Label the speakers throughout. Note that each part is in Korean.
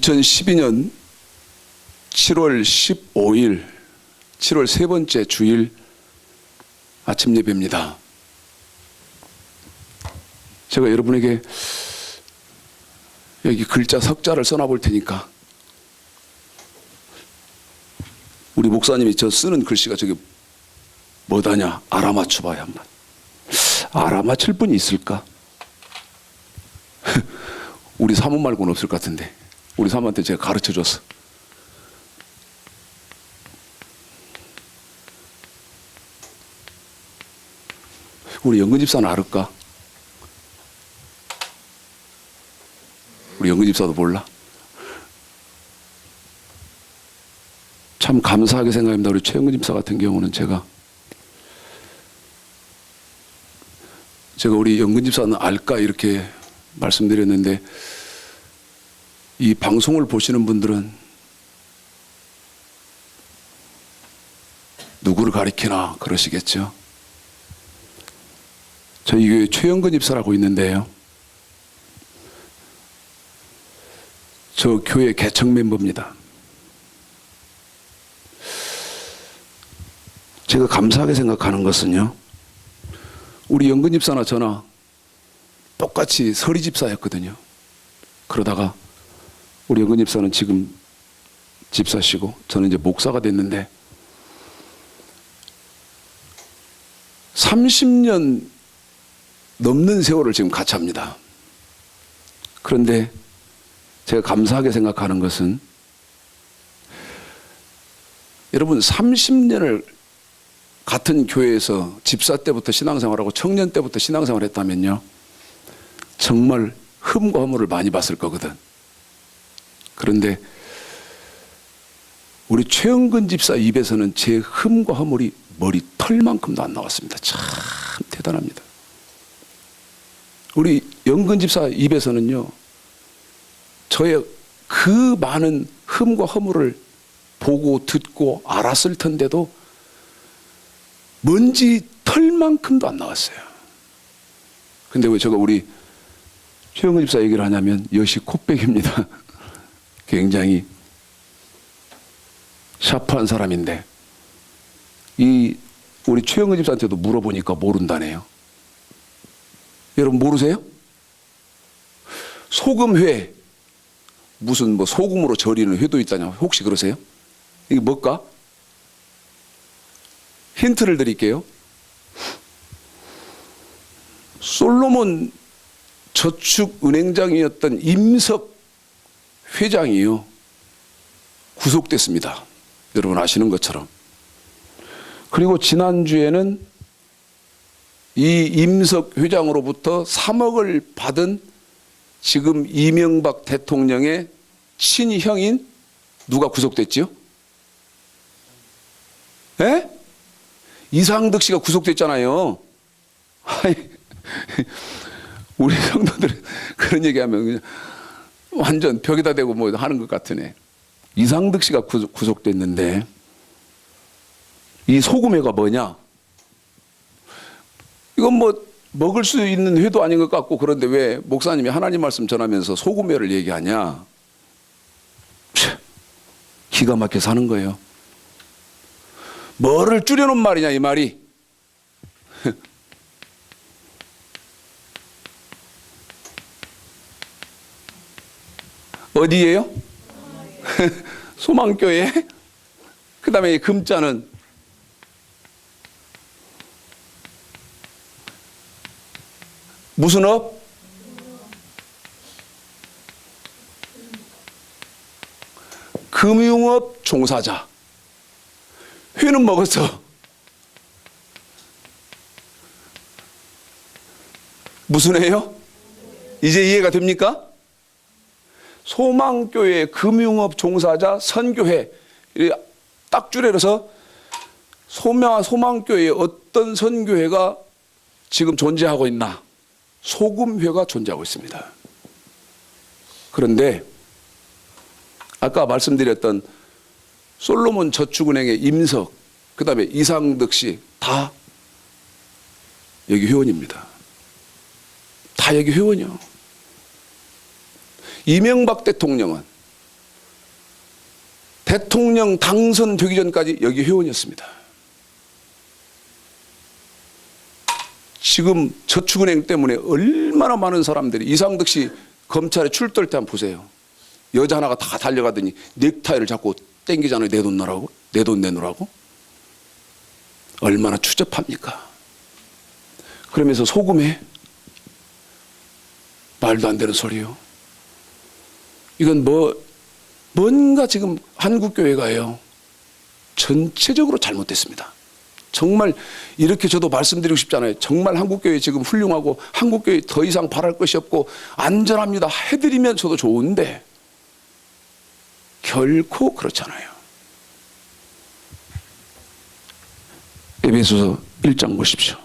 Speaker 1: 2012년 7월 15일, 7월 세 번째 주일 아침 예배입니다. 제가 여러분에게 여기 글자 석자를 써놔볼 테니까 우리 목사님이 저 쓰는 글씨가 저게 뭐다냐 알아맞혀봐야 한번. 알아맞힐 분이 있을까? 우리 사모 말고는 없을 것 같은데 우리 사모한테 제가 가르쳐줬어. 우리 영근 집사는 알을까? 우리 영근 집사도 몰라? 참 감사하게 생각합니다. 우리 최영근 집사 같은 경우는 제가 우리 영근 집사는 알까 이렇게 말씀드렸는데 이 방송을 보시는 분들은 누구를 가리키나 그러시겠죠. 저희 교회 최영근 집사라고 있는데요. 저 교회 개척 멤버입니다. 제가 감사하게 생각하는 것은요. 우리 영근 집사나 저나 똑같이 서리 집사였거든요. 그러다가 우리 영근 집사는 지금 집사시고 저는 이제 목사가 됐는데 30년 넘는 세월을 지금 같이 합니다. 그런데 제가 감사하게 생각하는 것은 여러분 30년을 같은 교회에서 집사 때부터 신앙생활하고 청년 때부터 신앙생활했다면요 정말 흠과 허물을 많이 봤을 거거든. 그런데 우리 최영근 집사 입에서는 제 흠과 허물이 머리털만큼도 안 나왔습니다. 참 대단합니다. 우리 영근 집사 입에서는요 저의 그 많은 흠과 허물을 보고 듣고 알았을 텐데도 먼지 털만큼도 안 나왔어요. 근데 왜 제가 우리 최영근 집사 얘기를 하냐면 여시 콧백입니다. 굉장히 샤프한 사람인데 이 우리 최영근 집사한테도 물어보니까 모른다네요. 여러분 모르세요? 소금회 무슨 뭐 소금으로 절이는 회도 있다냐 혹시 그러세요? 이게 뭘까? 힌트를 드릴게요. 솔로몬 저축은행장이었던 임석 회장이요 구속됐습니다. 여러분 아시는 것처럼. 그리고 지난주에는 이 임석 회장으로부터 3억을 받은 지금 이명박 대통령의 친형인 누가 구속됐지요? 에? 이상득 씨가 구속됐잖아요. 우리 성도들은 그런 얘기하면 그냥 완전 벽에다 대고 뭐 하는 것 같으네. 이상득 씨가 구속됐는데 이 소금회가 뭐냐? 이건 뭐 먹을 수 있는 회도 아닌 것 같고 그런데 왜 목사님이 하나님 말씀 전하면서 소금회를 얘기하냐? 기가 막혀 사는 거예요. 뭐를 줄여놓은 말이냐 이 말이. 어디예요? 소망교회. 그 다음에 이 금자는 무슨 업? 금융업 종사자. 회는 먹었어. 무슨 회요? 이제 이해가 됩니까? 소망교회 금융업 종사자 선교회. 딱 줄여서 소망교회에 어떤 선교회가 지금 존재하고 있나? 소금회가 존재하고 있습니다. 그런데 아까 말씀드렸던 솔로몬 저축은행의 임석, 그 다음에 이상득 씨 다 여기 회원입니다. 다 여기 회원이요. 이명박 대통령은 대통령 당선되기 전까지 여기 회원이었습니다. 지금 저축은행 때문에 얼마나 많은 사람들이, 이상득 씨 검찰에 출두할 때 한번 보세요. 여자 하나가 다 달려가더니 넥타이를 잡고 땡기잖아요. 내 돈 내라고, 내 돈 내놓으라고. 얼마나 추접합니까? 그러면서 소금해? 말도 안 되는 소리요. 이건 뭔가 지금 한국교회가요, 전체적으로 잘못됐습니다. 정말 이렇게 저도 말씀드리고 싶잖아요. 정말 한국교회 지금 훌륭하고 한국교회 더 이상 바랄 것이 없고 안전합니다 해드리면 저도 좋은데 결코 그렇잖아요. 에베소서 1장 보십시오.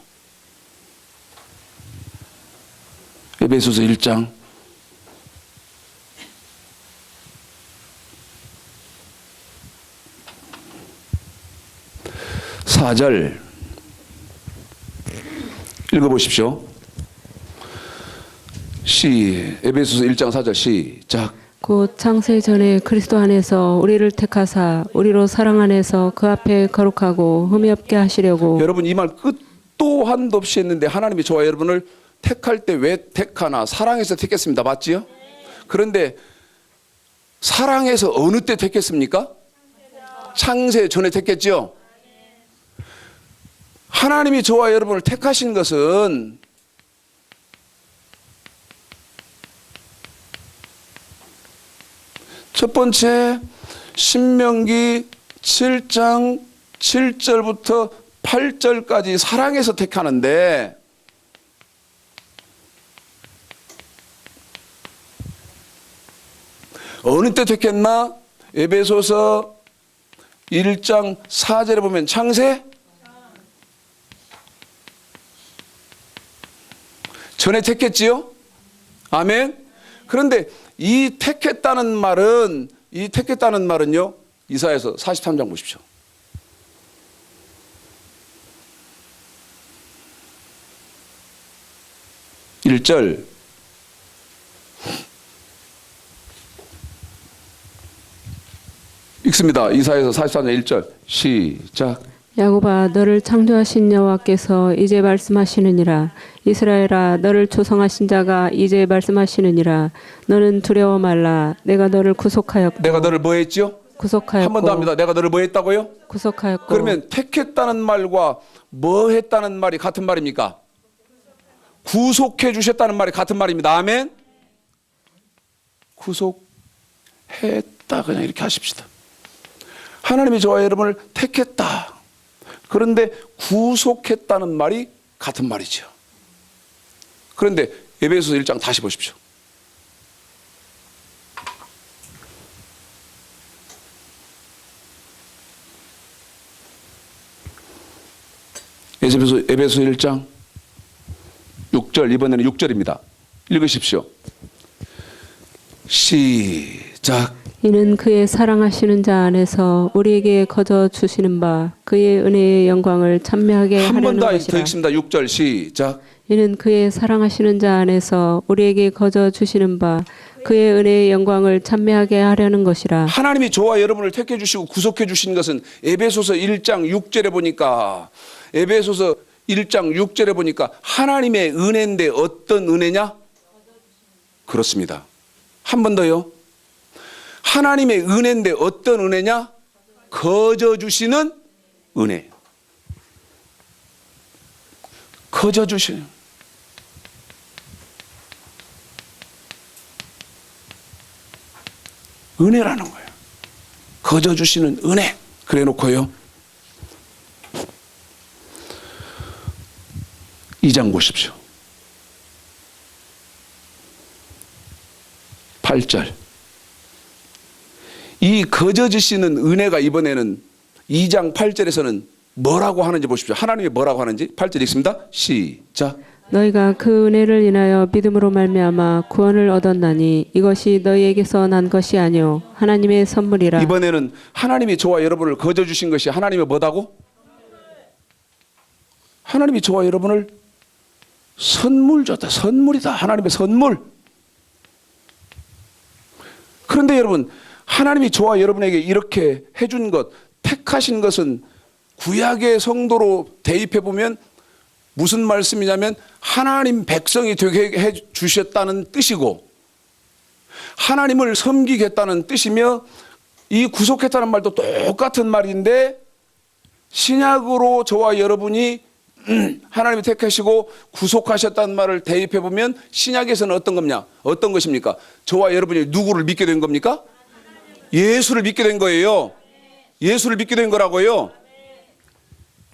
Speaker 1: 에베소서 1장 4절 읽어보십시오. 에베소서 1장 4절 시작.
Speaker 2: 곧 창세 전에 그리스도 안에서 우리를 택하사 우리로 사랑 안에서 그 앞에 거룩하고 흠이 없게 하시려고.
Speaker 1: 여러분 이 말 끝도 한도 없이 했는데 하나님이 저와 여러분을 택할 때 왜 택하나? 사랑해서 택했습니다. 맞지요? 그런데 사랑해서 어느 때 택했습니까? 창세 전에 택했죠? 하나님이 저와 여러분을 택하신 것은 첫 번째 신명기 7장 7절부터 8절까지 사랑해서 택하는데 어느 때 택했나? 에베소서 1장 4절에 보면 창세 전에 택했지요? 아멘. 그런데 이 택했다는 말은요, 이사야서 43장 보십시오. 1절 읽습니다. 이사야서 43장 1절 시작.
Speaker 2: 야곱아 너를 창조하신 여호와께서 이제 말씀하시느니라. 이스라엘아 너를 조성하신 자가 이제 말씀하시느니라. 너는 두려워 말라. 내가 너를 구속하였고.
Speaker 1: 내가 너를 뭐 했죠?
Speaker 2: 구속하였고.
Speaker 1: 한 번 더 합니다. 내가 너를 뭐 했다고요?
Speaker 2: 구속하였고.
Speaker 1: 그러면 택했다는 말과 뭐 했다는 말이 같은 말입니까? 구속해 주셨다는 말이 같은 말입니다. 아멘. 구속했다 그냥 이렇게 하십시다. 하나님이 저와 여러분을 택했다. 그런데 구속했다는 말이 같은 말이죠. 그런데 에베소서 1장 다시 보십시오. 에베소 1장 6절, 이번에는 6절입니다. 읽으십시오. 시작.
Speaker 2: 이는 그의 사랑하시는 자 안에서 우리에게 거저 주시는 바 그의 은혜의 영광을 찬미하게
Speaker 1: 한 번
Speaker 2: 하려는
Speaker 1: 더
Speaker 2: 것이라.
Speaker 1: 읽습니다. 6절 시작.
Speaker 2: 이는 그의 사랑하시는 자 안에서 우리에게 거저 주시는 바 그의 은혜의 영광을 찬미하게 하려는 것이라.
Speaker 1: 하나님이 저와 여러분을 택해 주시고 구속해 주신 것은 에베소서 1장 6절에 보니까 에베소서 1장 6절에 보니까 하나님의 은혜인데 어떤 은혜냐? 그렇습니다. 한 번 더요. 하나님의 은혜인데 어떤 은혜냐? 거저 주시는 은혜. 거저 주시는 은혜라는 거예요. 거저 주시는 은혜. 그래 놓고요. 2장 보십시오. 8절. 이 거저 주시는 은혜가 이번에는 2장 8절에서는 뭐라고 하는지 보십시오. 하나님이 뭐라고 하는지 8절 읽습니다. 시작.
Speaker 2: 너희가 그 은혜를 인하여 믿음으로 말미암아 구원을 얻었나니 이것이 너희에게서 난 것이 아니요 하나님의 선물이라.
Speaker 1: 이번에는 하나님이 저와 여러분을 거저 주신 것이 하나님의 뭐다고? 하나님이 저와 여러분을 선물 줬다. 선물이다. 하나님의 선물. 그런데 여러분, 하나님이 저와 여러분에게 이렇게 해준 것, 택하신 것은 구약의 성도로 대입해 보면 무슨 말씀이냐면 하나님 백성이 되게 해 주셨다는 뜻이고 하나님을 섬기겠다는 뜻이며 이 구속했다는 말도 똑같은 말인데 신약으로 저와 여러분이 하나님이 택하시고 구속하셨다는 말을 대입해 보면 신약에서는 어떤 겁냐? 어떤 것입니까? 저와 여러분이 누구를 믿게 된 겁니까? 예수를 믿게 된 거예요. 예수를 믿게 된 거라고요.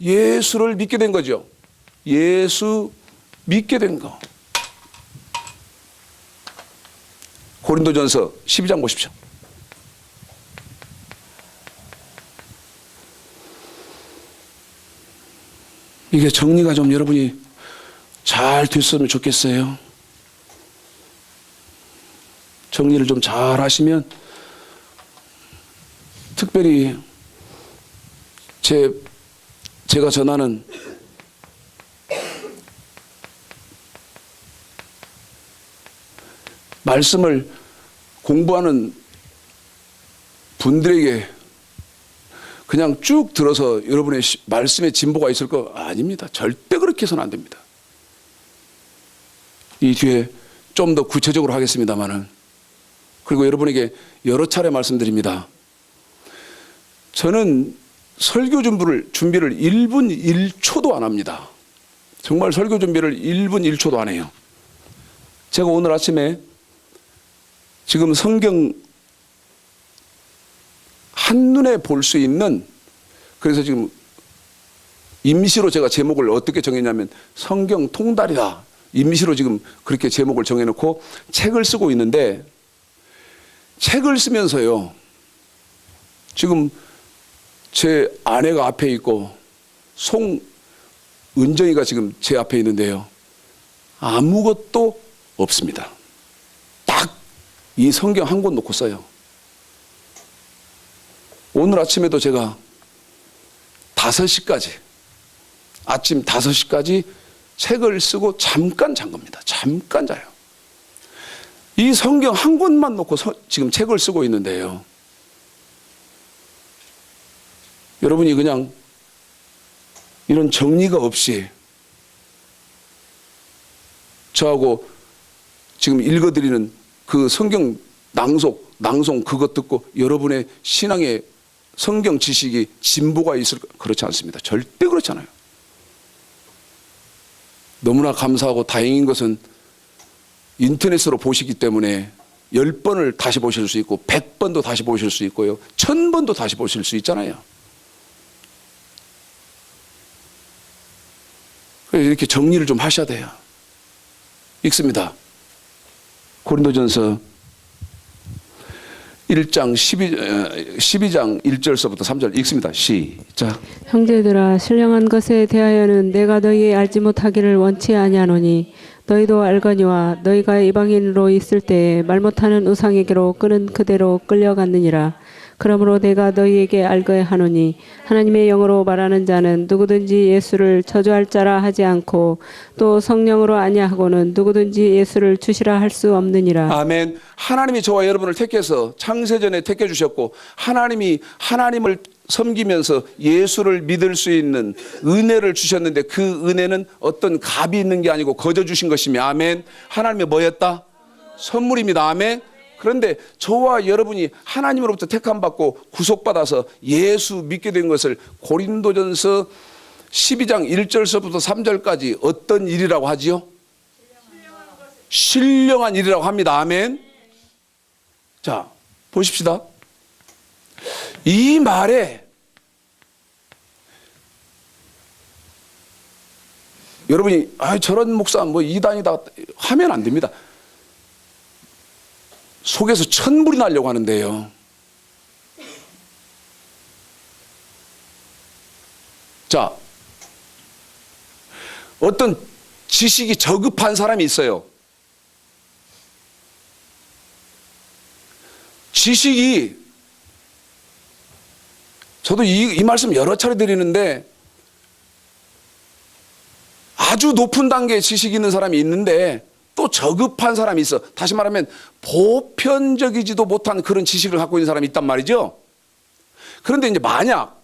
Speaker 1: 예수를 믿게 된 거죠. 예수 믿게 된 거. 고린도전서 12장 보십시오. 이게 정리가 좀 여러분이 잘 됐으면 좋겠어요. 정리를 좀 잘 하시면 특별히 제가 전하는 말씀을 공부하는 분들에게 그냥 쭉 들어서 여러분의 말씀에 진보가 있을 거 아닙니다. 절대 그렇게 해서는 안 됩니다. 이 뒤에 좀 더 구체적으로 하겠습니다만은 그리고 여러분에게 여러 차례 말씀드립니다. 저는 설교 준비를 1분 1초도 안 합니다. 정말 설교 준비를 1분 1초도 안 해요. 제가 오늘 아침에 지금 성경 한눈에 볼 수 있는, 그래서 지금 임시로 제가 제목을 어떻게 정했냐면 성경 통달이다. 임시로 지금 그렇게 제목을 정해놓고 책을 쓰고 있는데 책을 쓰면서요. 지금 제 아내가 앞에 있고 송은정이가 지금 제 앞에 있는데요. 아무것도 없습니다. 딱 이 성경 한 권 놓고 써요. 오늘 아침에도 제가 5시까지, 아침 5시까지 책을 쓰고 잠깐 잔 겁니다. 잠깐 자요. 이 성경 한 권만 놓고 지금 책을 쓰고 있는데요. 여러분이 그냥 이런 정리가 없이 저하고 지금 읽어드리는 그 성경 낭송 그것 듣고 여러분의 신앙의 성경 지식이 진보가 있을까? 그렇지 않습니다. 절대 그렇지 않아요. 너무나 감사하고 다행인 것은 인터넷으로 보시기 때문에 10번을 다시 보실 수 있고 100번도 다시 보실 수 있고요. 1000번도 다시 보실 수 있잖아요. 그래서 이렇게 정리를 좀 하셔야 돼요. 읽습니다. 고린도전서 1장 12장 1절서부터 3절 읽습니다. 시작.
Speaker 2: 형제들아, 신령한 것에 대하여는 내가 너희 알지 못하기를 원치 아니하노니 너희도 알거니와 너희가 이방인으로 있을 때에 말 못하는 우상에게로 끄는 그대로 끌려갔느니라. 그러므로 내가 너희에게 알거야 하노니 하나님의 영으로 말하는 자는 누구든지 예수를 저주할 자라 하지 않고 또 성령으로 아니하고는 누구든지 예수를 주시라 할 수 없느니라.
Speaker 1: 아멘. 하나님이 저와 여러분을 택해서 창세전에 택해 주셨고 하나님이 하나님을 섬기면서 예수를 믿을 수 있는 은혜를 주셨는데 그 은혜는 어떤 값이 있는 게 아니고 거저 주신 것이며 아멘. 하나님의 뭐였다? 선물입니다. 아멘. 그런데 저와 여러분이 하나님으로부터 택함받고 구속받아서 예수 믿게 된 것을 고린도전서 12장 1절서부터 3절까지 어떤 일이라고 하지요? 신령한 일이라고 합니다. 아멘. 자, 보십시다. 이 말에 여러분이 저런 목사 뭐 이단이다 하면 안 됩니다. 속에서 천불이 나려고 하는데요. 자, 어떤 지식이 저급한 사람이 있어요. 지식이, 저도 이 말씀 여러 차례 드리는데 아주 높은 단계의 지식이 있는 사람이 있는데 또 저급한 사람이 있어. 다시 말하면 보편적이지도 못한 그런 지식을 갖고 있는 사람이 있단 말이죠. 그런데 이제 만약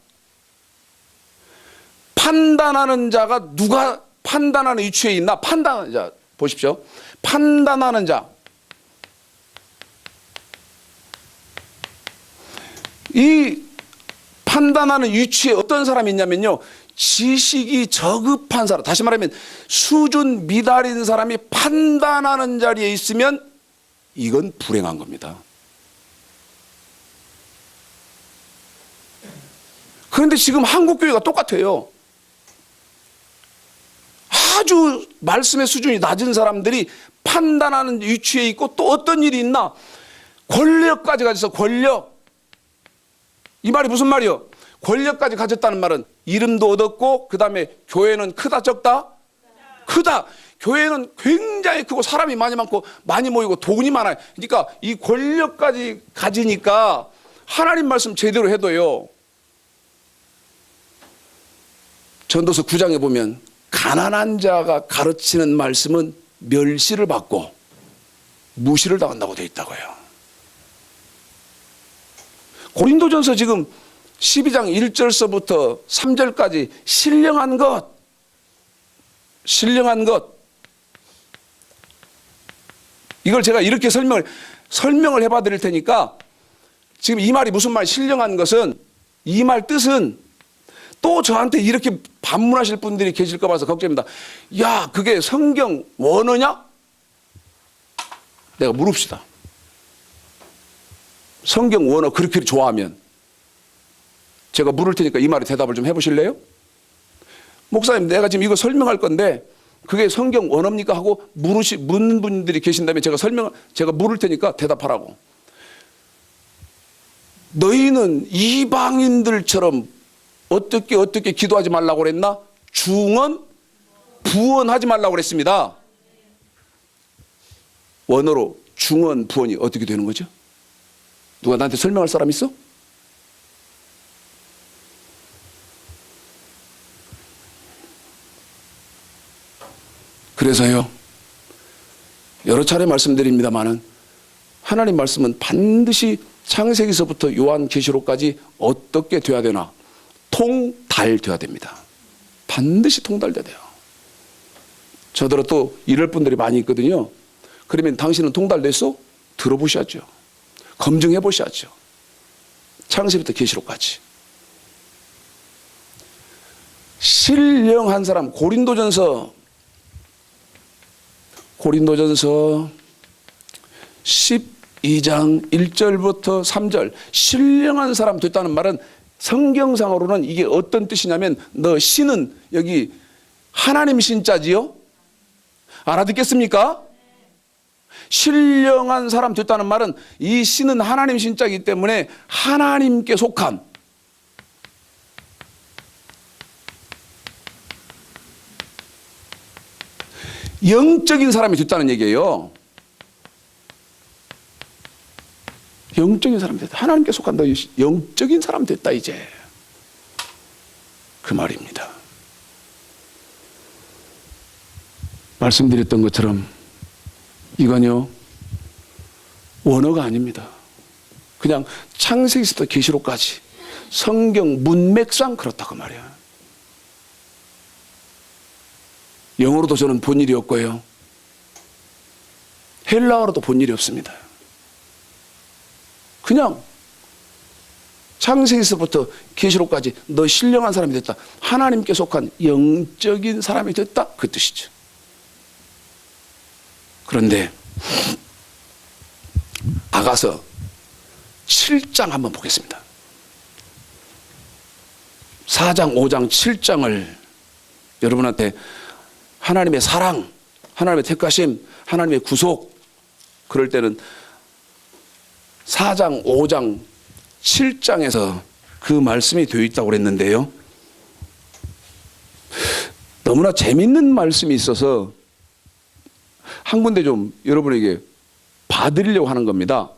Speaker 1: 판단하는 자가 누가 판단하는 위치에 있나? 판단하는 자 보십시오. 판단하는 자. 이 판단하는 위치에 어떤 사람이 있냐면요. 지식이 저급한 사람, 다시 말하면 수준 미달인 사람이 판단하는 자리에 있으면 이건 불행한 겁니다. 그런데 지금 한국교회가 똑같아요. 아주 말씀의 수준이 낮은 사람들이 판단하는 위치에 있고 또 어떤 일이 있나? 권력까지 가져서 권력. 이 말이 무슨 말이요? 권력까지 가졌다는 말은 이름도 얻었고 그 다음에 교회는 크다 적다? 크다. 교회는 굉장히 크고 사람이 많이 많고 많이 모이고 돈이 많아요. 그러니까 이 권력까지 가지니까 하나님 말씀 제대로 해도요. 전도서 9장에 보면 가난한 자가 가르치는 말씀은 멸시를 받고 무시를 당한다고 되어 있다고요. 고린도전서 지금 12장 1절서부터 3절까지 신령한 것 이걸 제가 이렇게 설명을 해봐 드릴 테니까 지금 이 말이 무슨 말, 신령한 것은 이 말 뜻은 또 저한테 이렇게 반문하실 분들이 계실까 봐서 걱정입니다. 야, 그게 성경 원어냐? 내가 물읍시다. 성경 원어 그렇게 좋아하면 제가 물을 테니까 이 말에 대답을 좀 해보실래요? 목사님, 내가 지금 이거 설명할 건데 그게 성경 원어입니까? 하고 묻는 분들이 계신다면 제가 물을 테니까 대답하라고. 너희는 이방인들처럼 어떻게 기도하지 말라고 그랬나? 중언, 부언하지 말라고 그랬습니다. 원어로 중언, 부언이 어떻게 되는 거죠? 누가 나한테 설명할 사람 있어? 그래서요, 여러 차례 말씀드립니다마는 하나님 말씀은 반드시 창세기서부터 요한계시록까지 어떻게 돼야 되나? 통달돼야 됩니다. 반드시 통달돼야 돼요. 저더러 또 이럴 분들이 많이 있거든요. 그러면 당신은 통달됐어? 들어보셔야죠. 검증해 보셔야죠. 창세기부터 계시록까지. 신령한 사람, 고린도전서 12장 1절부터 3절 신령한 사람 됐다는 말은 성경상으로는 이게 어떤 뜻이냐면 너 신은 여기 하나님 신자지요? 알아듣겠습니까? 신령한 사람 됐다는 말은 이 신은 하나님 신자이기 때문에 하나님께 속한 영적인 사람이 됐다는 얘기예요. 영적인 사람이 됐다. 하나님께 속한 너 영적인 사람 됐다 이제. 그 말입니다. 말씀드렸던 것처럼 이건요 원어가 아닙니다. 그냥 창세기부터 계시록까지 성경 문맥상 그렇다고 말이야. 영어로도 저는 본 일이 없고요. 헬라어로도 본 일이 없습니다. 그냥 창세기서부터 계시록까지 너 신령한 사람이 됐다. 하나님께 속한 영적인 사람이 됐다. 그 뜻이죠. 그런데 아가서 7장 한번 보겠습니다. 4장, 5장, 7장을 여러분한테 하나님의 사랑, 하나님의 택하심, 하나님의 구속, 그럴 때는 4장, 5장, 7장에서 그 말씀이 되어 있다고 그랬는데요. 너무나 재밌는 말씀이 있어서 한 군데 좀 여러분에게 봐드리려고 하는 겁니다.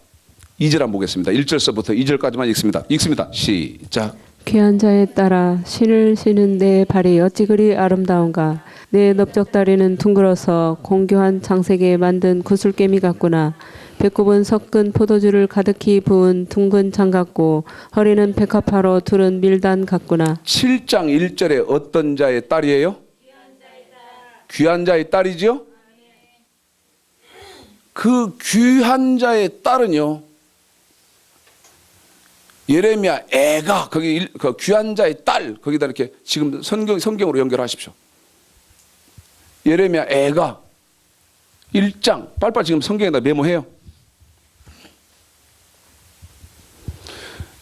Speaker 1: 2절 한번 보겠습니다. 1절서부터 2절까지만 읽습니다. 시작.
Speaker 2: 귀한 자에 따라 신을 신은 내 발이 어찌 그리 아름다운가. 내 넓적다리는 둥글어서 공교한 장색에 만든 구슬개미 같구나. 배꼽은 섞은 포도주를 가득히 부은 둥근 장 같고 허리는 백합화로 두른 밀단 같구나.
Speaker 1: 7장 1절에 어떤 자의 딸이에요? 귀한 자의 딸이죠? 그 귀한 자의 딸은요, 예레미야 애가, 거기 그 귀한 자의 딸, 거기다 이렇게 지금 성경으로 연결하십시오. 예레미야 애가 1장, 빨리빨리 지금 성경에다 메모해요.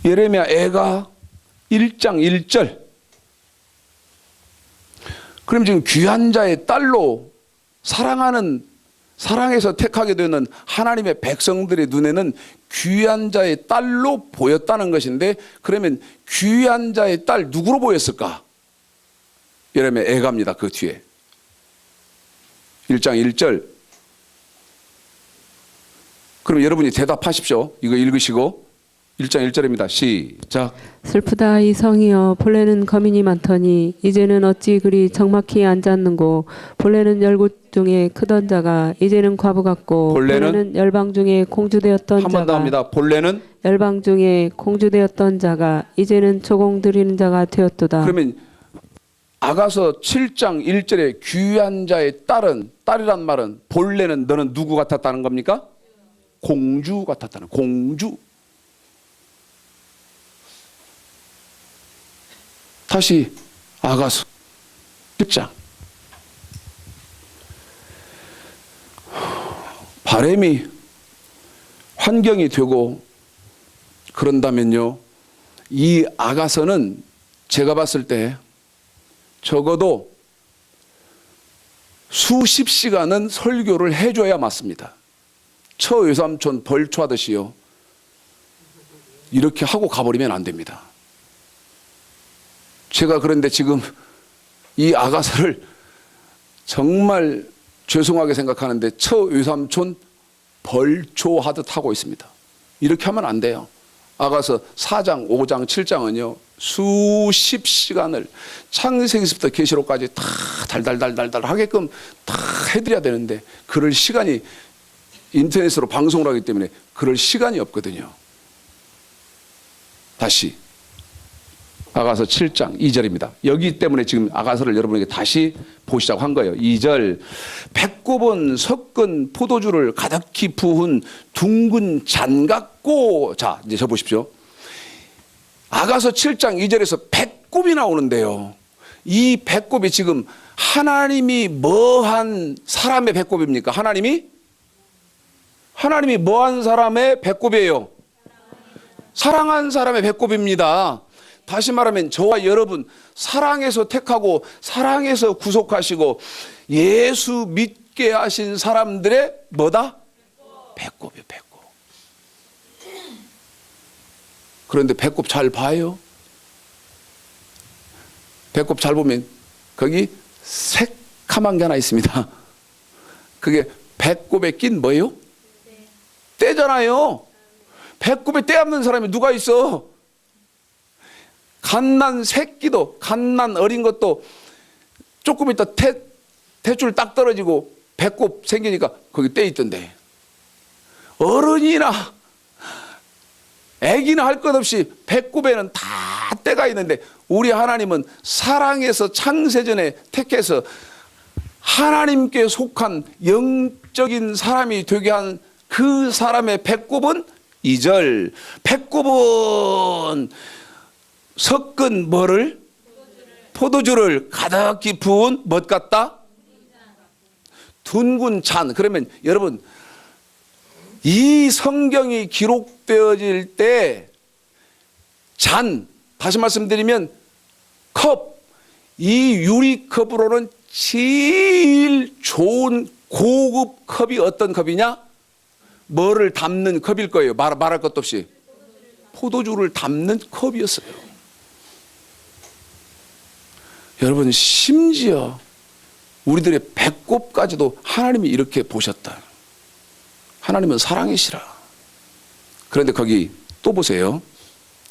Speaker 1: 예레미야 애가 1장 1절. 그럼 지금 귀한 자의 딸로 사랑해서 택하게 되는 하나님의 백성들의 눈에는 귀한 자의 딸로 보였다는 것인데, 그러면 귀한 자의 딸 누구로 보였을까? 예레미야 애가입니다. 그 뒤에 1장 1절. 그럼 여러분이 대답하십시오. 이거 읽으시고 1장 1절입니다. 시작.
Speaker 2: 슬프다 이 성이여, 본래는 거민이 많더니 이제는 어찌 그리 적막히 앉았는고. 본래는 열국 중에 크던 자가 이제는 과부 같고. 본래는 열방 중에 공주되었던
Speaker 1: 한 번 더
Speaker 2: 자가
Speaker 1: 합니다. 본래는
Speaker 2: 열방 중에 공주되었던 자가 이제는 조공 드리는 자가 되었도다.
Speaker 1: 그러면 아가서 7장 1절에 귀한 자의 딸이란 말은 본래는 너는 누구 같았다는 겁니까? 공주 같았다는, 공주. 다시 아가서 7장. 바람이 환경이 되고 그런다면요, 이 아가서는 제가 봤을 때 적어도 수십 시간은 설교를 해줘야 맞습니다. 처외삼촌 벌초하듯이요, 이렇게 하고 가버리면 안 됩니다. 제가 그런데 지금 이 아가서를 정말 죄송하게 생각하는데 처외삼촌 벌초하듯 하고 있습니다. 이렇게 하면 안 돼요. 아가서 4장, 5장, 7장은요 수십 시간을 창세기부터 계시록까지 다 달달달달달 하게끔 다 해드려야 되는데, 그럴 시간이, 인터넷으로 방송을 하기 때문에 그럴 시간이 없거든요. 다시 아가서 7장 2절입니다. 여기 때문에 지금 아가서를 여러분에게 다시 보시자고 한 거예요. 2절. 배꼽은 섞은 포도주를 가득히 부은 둥근 잔 같고. 자, 이제 저 보십시오. 아가서 7장 2절에서 배꼽이 나오는데요, 이 배꼽이 지금 하나님이 뭐한 사람의 배꼽입니까? 하나님이 뭐한 사람의 배꼽이에요? 사랑한 사람의 배꼽입니다. 다시 말하면 저와 여러분 사랑해서 택하고 사랑해서 구속하시고 예수 믿게 하신 사람들의 뭐다? 배꼽이에요, 배꼽. 그런데 배꼽 잘 봐요. 배꼽 잘 보면 거기 새카만 게 하나 있습니다. 그게 배꼽에 낀 뭐예요? 때잖아요. 배꼽에 때 없는 사람이 누가 있어? 갓난 새끼도, 갓난 어린 것도 조금 있다 탯줄 딱 떨어지고 배꼽 생기니까 거기 때 있던데, 어른이나 애기나 할 것 없이 배꼽에는 다 때가 있는데, 우리 하나님은 사랑해서 창세전에 택해서 하나님께 속한 영적인 사람이 되게 한 그 사람의 배꼽은 2절. 배꼽은 섞은 뭐를? 포도주를 가득히 부은 것 같다? 둥근 잔. 그러면 여러분, 이 성경이 기록되어질 때 잔, 다시 말씀드리면 컵, 이 유리컵으로는 제일 좋은 고급 컵이 어떤 컵이냐? 뭐를 담는 컵일 거예요. 말할 것도 없이 포도주를 담는 컵이었어요. 여러분, 심지어 우리들의 배꼽까지도 하나님이 이렇게 보셨다. 하나님은 사랑이시라. 그런데 거기 또 보세요.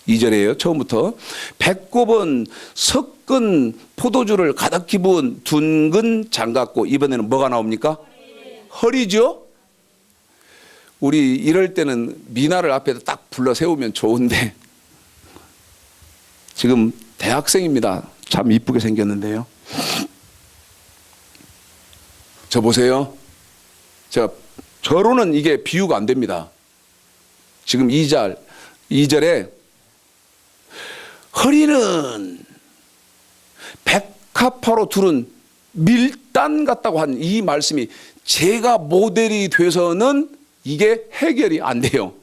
Speaker 1: 2절이에요. 처음부터. 배꼽은 섞은 포도주를 가득히 부은 둥근 장갑고, 이번에는 뭐가 나옵니까? 허리죠. 우리 이럴 때는 미나를 앞에다 딱 불러 세우면 좋은데, 지금 대학생입니다. 참 이쁘게 생겼는데요. 저 보세요. 제가 저로는 이게 비유가 안 됩니다. 지금 2절에 허리는 백합화로 두른 밀단 같다고 한 이 말씀이 제가 모델이 돼서는 이게 해결이 안 돼요.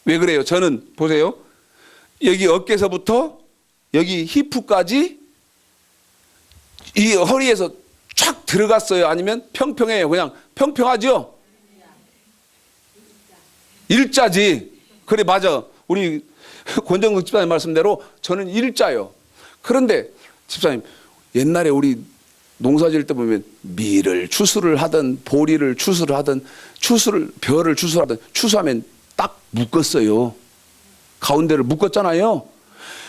Speaker 1: 왜 그래요? 저는 보세요. 여기 어깨서부터 여기 히프까지 이 허리에서 쫙 들어갔어요? 아니면 평평해요? 그냥 평평하죠? 일자지. 그래, 맞아. 우리 권정국 집사님 말씀대로 저는 일자요. 그런데 집사님, 옛날에 우리 농사 지을 때 보면 밀을 추수를 하든 보리를 추수를 하든 벼를 추수하든 추수하면 딱 묶었어요. 가운데를 묶었잖아요.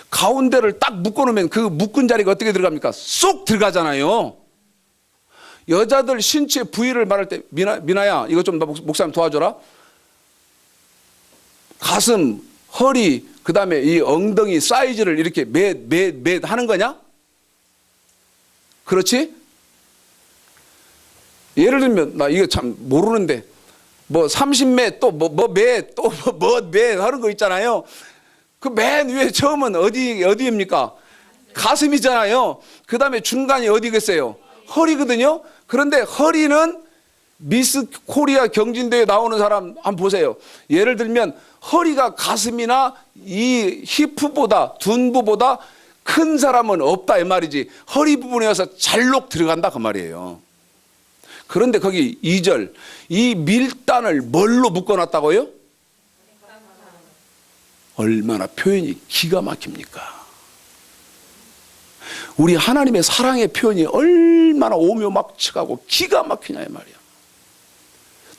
Speaker 1: 가운데를 딱 묶어놓으면 그 묶은 자리가 어떻게 들어갑니까? 쏙 들어가잖아요. 여자들 신체 부위를 말할 때 미나야 이것 좀 목사님 도와줘라. 가슴, 허리, 그 다음에 이 엉덩이 사이즈를 이렇게 몇 하는 거냐? 그렇지? 예를 들면 나 이거 참 모르는데 뭐 30매 또 매 하는 거 있잖아요. 그 맨 위에 처음은 어디입니까? 가슴이잖아요. 그 다음에 중간이 어디겠어요? 허리거든요. 그런데 허리는 미스 코리아 경진대회 나오는 사람 한번 보세요. 예를 들면 허리가 가슴이나 이 히프보다 둔부보다 큰 사람은 없다 이 말이지. 허리 부분에서 잘록 들어간다 그 말이에요. 그런데 거기 2절 이 밀단을 뭘로 묶어놨다고요? 얼마나 표현이 기가 막힙니까? 우리 하나님의 사랑의 표현이 얼마나 오묘막측하고 기가 막히냐 이 말이야.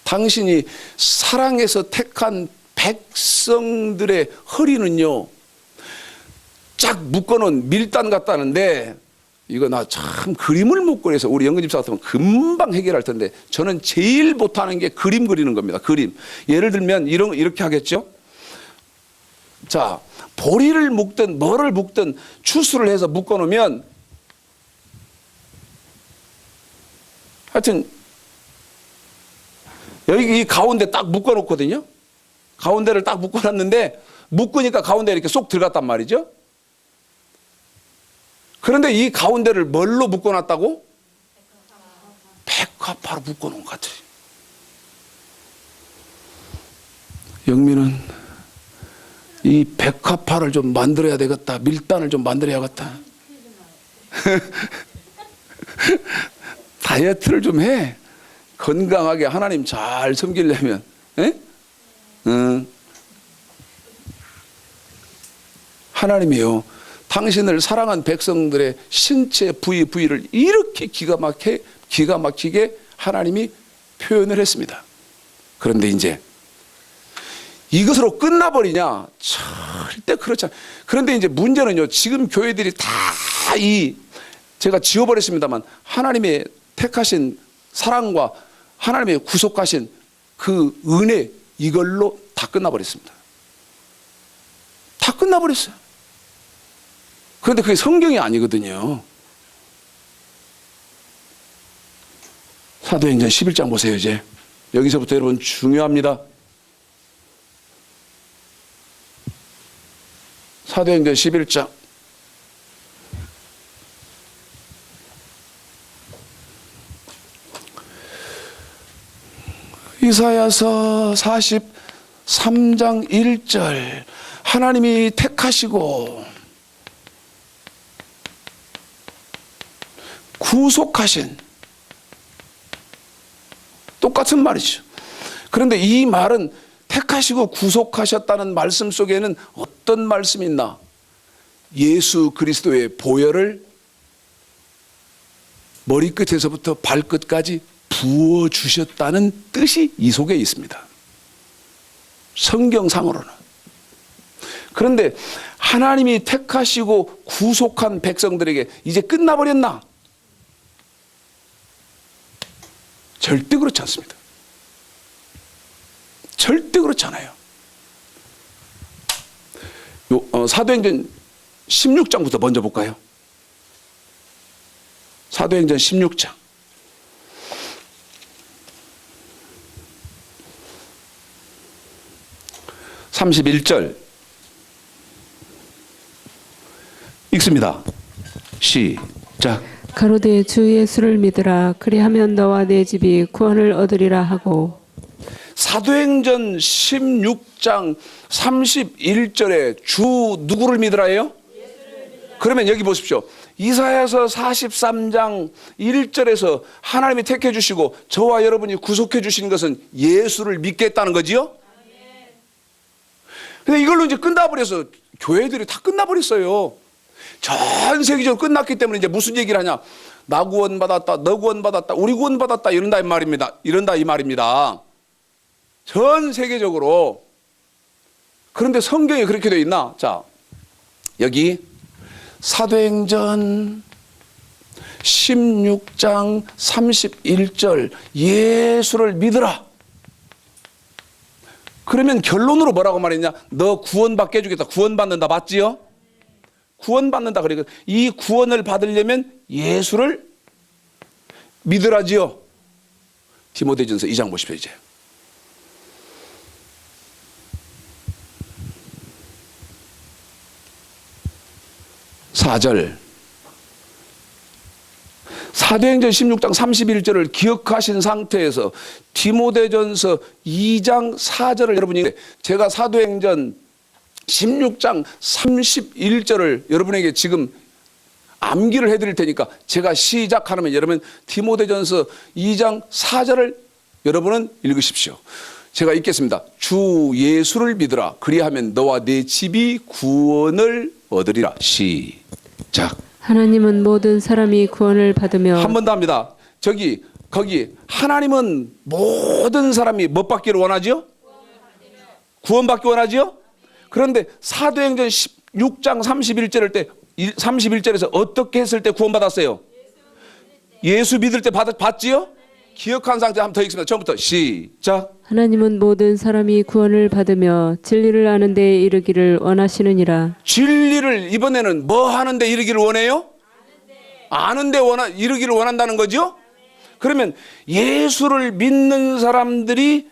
Speaker 1: 당신이 사랑해서 택한 백성들의 허리는요 쫙 묶어놓은 밀단 같다는데, 이거 나 참 그림을 못 그려서 우리 영근집사 같으면 금방 해결할 텐데, 저는 제일 못하는 게 그림 그리는 겁니다. 그림. 예를 들면 이렇게 하겠죠. 자, 보리를 묶든 뭐를 묶든 추수를 해서 묶어놓으면 하여튼 여기 이 가운데 딱 묶어놓거든요. 가운데를 딱 묶어놨는데 묶으니까 가운데 이렇게 쏙 들어갔단 말이죠. 그런데 이 가운데를 뭘로 묶어놨다고? 백합화로 묶어놓은 것 같아요. 영민은 이 백합화를 좀 만들어야 되겠다. 밀단을 좀 만들어야겠다. 다이어트를 좀 해. 건강하게 하나님 잘 섬기려면. 하나님이요, 당신을 사랑한 백성들의 신체 부위를 이렇게 기가 막히게 하나님이 표현을 했습니다. 그런데 이제 이것으로 끝나버리냐? 절대 그렇지 않아요. 그런데 이제 문제는요, 지금 교회들이 다 제가 지워버렸습니다만 하나님의 택하신 사랑과 하나님의 구속하신 그 은혜, 이걸로 다 끝나버렸습니다. 다 끝나버렸어요. 그런데 그게 성경이 아니거든요. 사도행전 11장 보세요. 이제 여기서부터 여러분 중요합니다. 사도행전 11장 이사야서 43장 1절 하나님이 택하시고 구속하신, 똑같은 말이죠. 그런데 이 말은 택하시고 구속하셨다는 말씀 속에는 어떤 말씀이 있나? 예수 그리스도의 보혈을 머리끝에서부터 발끝까지 부어주셨다는 뜻이 이 속에 있습니다. 성경상으로는. 그런데 하나님이 택하시고 구속한 백성들에게 이제 끝나버렸나? 절대 그렇지 않습니다. 절대 그렇지 않아요. 사도행전 16장부터 먼저 볼까요? 사도행전 16장. 31절 읽습니다. 시작.
Speaker 2: 가로되 주 예수를 믿으라. 그리하면 너와 내 집이 구원을 얻으리라 하고.
Speaker 1: 사도행전 16장 31절에 주 누구를 믿으라예요? 그러면 여기 보십시오. 이사야서 43장 1절에서 하나님이 택해 주시고 저와 여러분이 구속해 주신 것은 예수를 믿겠다는 거지요? 근데 이걸로 이제 끝나버려서 교회들이 다 끝나버렸어요. 전 세계적으로 끝났기 때문에 이제 무슨 얘기를 하냐? 나 구원받았다, 너 구원받았다, 우리 구원받았다 이런다 이 말입니다. 이런다 이 말입니다. 전 세계적으로. 그런데 성경에 그렇게 되어 있나? 자, 여기 사도행전 16장 31절 예수를 믿으라. 그러면 결론으로 뭐라고 말했냐? 너 구원받게 해주겠다. 구원받는다. 맞지요? 구원받는다. 그러니까 이 구원을 받으려면 예수를 믿으라지요. 디모데전서 2장 보십시오. 이제 4절. 사도행전 16장 31절을 기억하신 상태에서 디모데전서 2장 4절을 여러분이, 제가 사도행전 16장 31절을 여러분에게 지금 암기를 해드릴 테니까 제가 시작하면 여러분 디모데전서 2장 4절을 여러분은 읽으십시오. 제가 읽겠습니다. 주 예수를 믿으라. 그리하면 너와 네 집이 구원을 얻으리라. 시작.
Speaker 2: 하나님은 모든 사람이 구원을 받으며.
Speaker 1: 한 번 더 합니다. 거기 하나님은 모든 사람이 뭐 받기를 원하지요? 구원받기 원하지요? 그런데 사도행전 16장 31절에서 어떻게 했을 때 구원받았어요? 예수 믿을 때 받지요? 기억한 상태 한번 더 읽습니다. 처음부터 시작.
Speaker 2: 하나님은 모든 사람이 구원을 받으며 진리를 아는 데에 이르기를 원하시느니라.
Speaker 1: 진리를 이번에는 뭐 하는 데 이르기를 원해요? 아는 데 이르기를 원한다는 거죠? 그러면 예수를 믿는 사람들이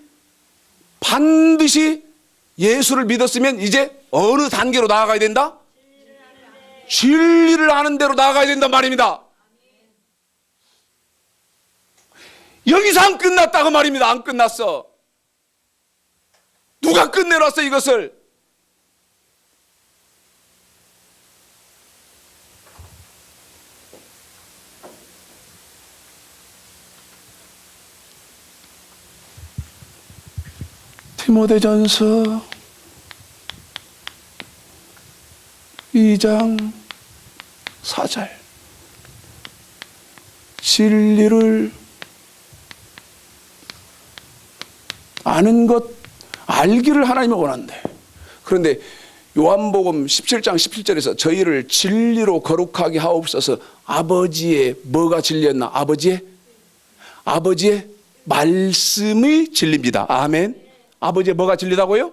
Speaker 1: 반드시 예수를 믿었으면 이제 어느 단계로 나아가야 된다? 진리를 아는 대로 나아가야 된단 말입니다. 여기서 안 끝났다고 말입니다. 안 끝났어. 누가 끝내놨어 이것을? 디모데전서 2장 4절. 진리를 아는 것, 알기를 하나님이 원한대. 그런데 요한복음 17장 17절에서 저희를 진리로 거룩하게 하옵소서. 아버지의 뭐가 진리였나? 아버지의 말씀이 진리입니다. 아멘. 아버지의 뭐가 진리다고요?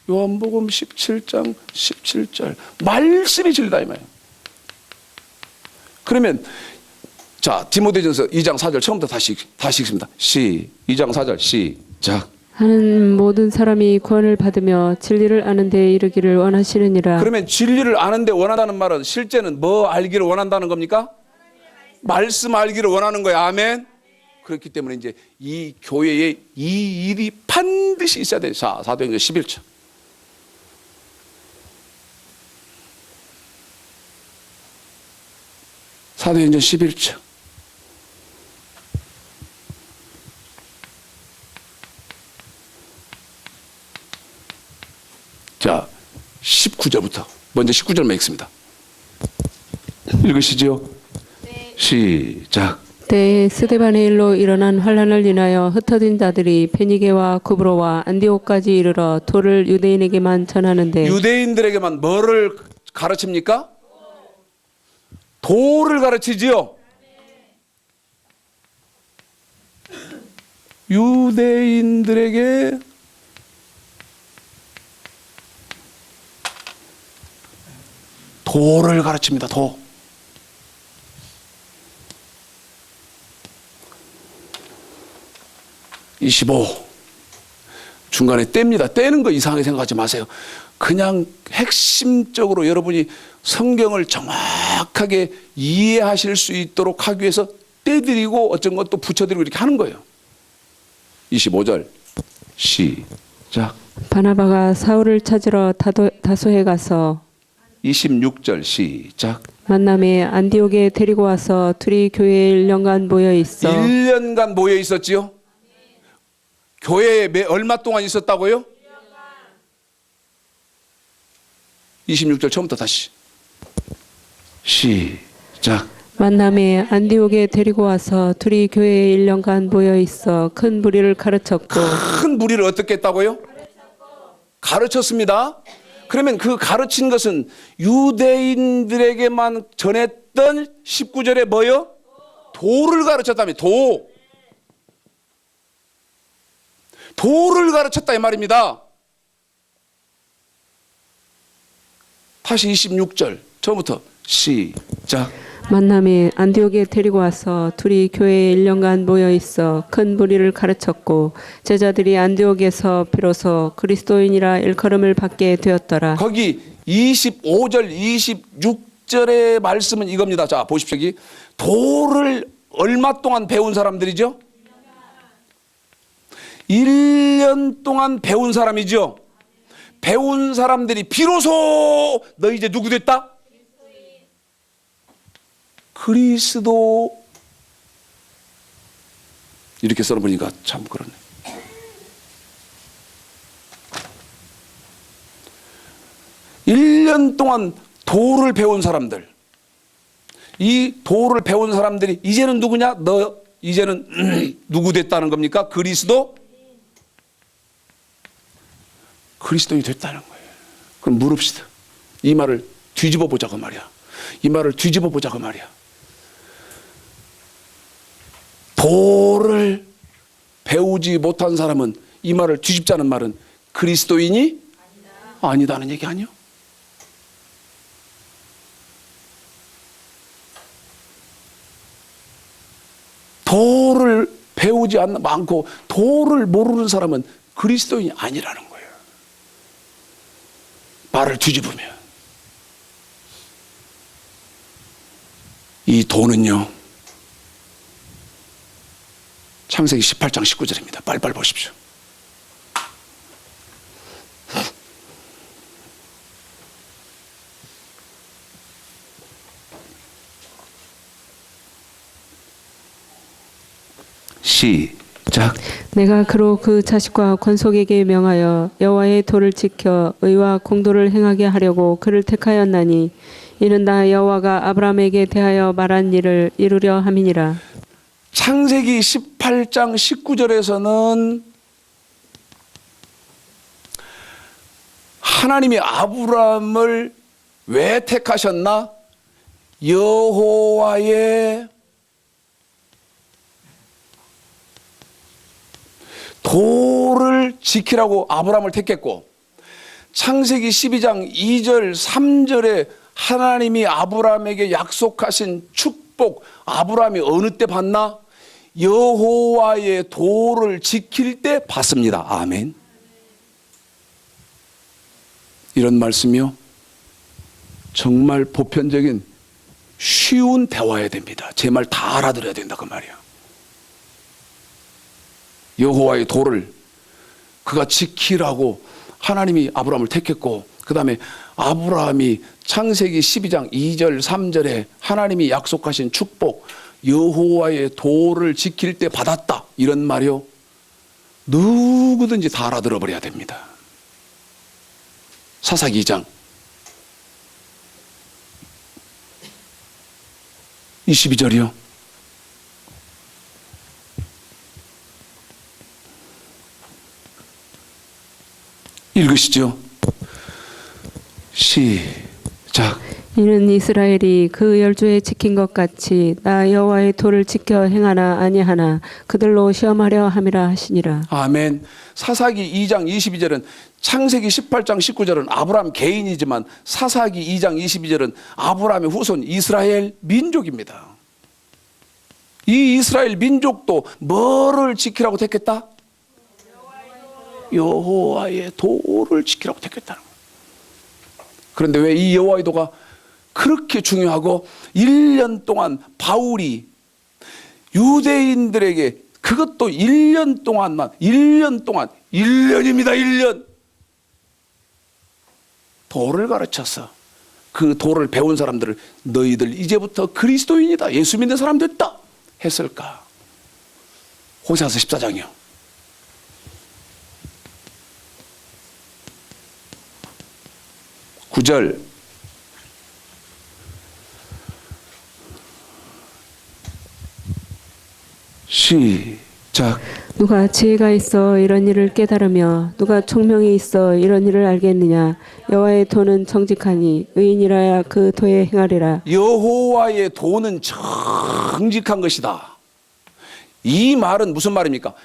Speaker 1: 요한복음 17장 17절 말씀이 진리다 이 말이에요. 그러면 자, 디모데전서 2장 4절 처음부터 다시 읽습니다. 2장 4절 시작.
Speaker 2: 하는 모든 사람이 구원을 받으며 진리를 아는 데에 이르기를 원하시느니라.
Speaker 1: 그러면 진리를 아는 데 원한다는 말은 실제는 뭐 알기를 원한다는 겁니까? 말씀 알기를 원하는 거예요. 아멘. 그렇기 때문에 이제 이 교회에 이 일이 반드시 있어야 돼요. 자, 사도행전 11장. 사도행전 11장. 자, 19절부터 먼저 19절만 읽습니다. 읽으시죠? 네. 시작.
Speaker 2: 그때 스데반의 일로 일어난 환란을 인하여 흩어진 자들이 베니게와 구브로와 안디옥까지 이르러 도를 유대인에게만 전하는데
Speaker 1: 유대인들에게만 뭐를 가르칩니까? 도를 가르치지요. 유대인들에게 도를 가르칩니다. 도. (25) 중간에 떼입니다. 떼는 거 이상하게 생각하지 마세요. 그냥 핵심적으로 여러분이 성경을 정확하게 이해하실 수 있도록 하기 위해서 떼드리고 어쩐 것도 붙여드리고 이렇게 하는 거예요. 25절 시작.
Speaker 2: 바나바가 사울을 찾으러 다소에 가서
Speaker 1: 26절 시작.
Speaker 2: 만남에 안디옥에 데리고 와서 둘이 교회에 1년간 모여 있어
Speaker 1: 1년간 모여 있었지요. 교회에 얼마 동안 있었다고요? 26절 처음부터 다시 시작.
Speaker 2: 만남에 안디옥에 데리고 와서 둘이 교회에 1년간 모여 있어 큰 무리를 가르쳤고
Speaker 1: 큰 무리를 어떻게 했다고요? 가르쳤습니다. 그러면 그 가르친 것은 유대인들에게만 전했던 19절에 뭐요? 도를 가르쳤다며. 도를 가르쳤다 이 말입니다. 다시 26절 처음부터 시작.
Speaker 2: 만남에 안디옥에 데리고 와서 둘이 교회에 1년간 모여 있어 큰 무리를 가르쳤고 제자들이 안디옥에서 비로소 그리스도인이라 일컬음을 받게 되었더라.
Speaker 1: 거기 25절 26절의 말씀은 이겁니다. 자 보십시오. 여기 도를 얼마 동안 배운 사람들이죠? 1년 동안 배운 사람이죠. 배운 사람들이 비로소 너 이제 누구 됐다? 그리스도. 이렇게 써놓으니까 참 그러네. (1년) 동안 도를 배운 사람들, 이 도를 배운 사람들이 이제는 누구냐? 너 이제는 누구 됐다는 겁니까? 그리스도인이 됐다는 거예요. 그럼 물읍시다. 이 말을 뒤집어 보자고 말이야. 이 말을 뒤집어 보자고 말이야. 도를 배우지 못한 사람은 이 말을 뒤집자는 말은 그리스도인이 아니다는 얘기 아니요? 도를 배우지 않고 도를 모르는 사람은 그리스도인이 아니라는 거예요. 말을 뒤집으면 이 도는요, 창세기 18장 19절입니다. 빨리빨리 보십시오. 시작.
Speaker 2: 내가 그로 그 자식과 권속에게 명하여 여호와의 도를 지켜 의와 공도를 행하게 하려고 그를 택하였나니 이는 다 여호와가 아브라함에게 대하여 말한 일을 이루려 함이니라.
Speaker 1: 창세기 18장 19절에서는 하나님이 아브라함을 왜 택하셨나? 여호와의 도를 지키라고 아브라함을 택했고, 창세기 12장 2절 3절에 하나님이 아브라함에게 약속하신 축복, 아브라함이 어느 때 받나? 여호와의 도를 지킬 때 받습니다. 아멘. 이런 말씀이요, 정말 보편적인 쉬운 대화여야 됩니다. 제 말 다 알아들어야 된다 그 말이야. 여호와의 도를 그가 지키라고 하나님이 아브라함을 택했고, 그 다음에 아브라함이 창세기 12장 2절 3절에 하나님이 약속하신 축복, 여호와의 도를 지킬 때 받았다, 이런 말이요, 누구든지 다 알아들어 버려야 됩니다. 사사기 2장 22절이요 읽으시죠. 시작.
Speaker 2: 이는 이스라엘이 그 열조에 지킨 것 같이 나 여호와의 도를 지켜 행하나 아니하나 그들로 시험하려 함이라 하시니라.
Speaker 1: 아멘. 사사기 2장 22절은 창세기 18장 19절은 아브라함 개인이지만 사사기 2장 22절은 아브라함의 후손 이스라엘 민족입니다. 이 이스라엘 민족도 뭐를 지키라고 택했다? 여호와의 도를 지키라고 택했다는 거예요. 그런데 왜 이 여호와의 도가 그렇게 중요하고 1년 동안 바울이 유대인들에게 그것도 1년 동안만 1년입니다. 1년 도를 가르쳐서 그 도를 배운 사람들을 너희들 이제부터 그리스도인이다, 예수 믿는 사람 됐다 했을까? 호세아서 14장이요. 9절 시작.
Speaker 2: 누가 지혜가 있어 이런 일을 깨달으며 누가 총명이 있어 이런 일을 알겠느냐. 여호와의 도는 정직하니 의인이라야 그 도에 행하리라.
Speaker 1: 여호와의 도는 정직한 것이다. 이 말은 무슨 말입니까?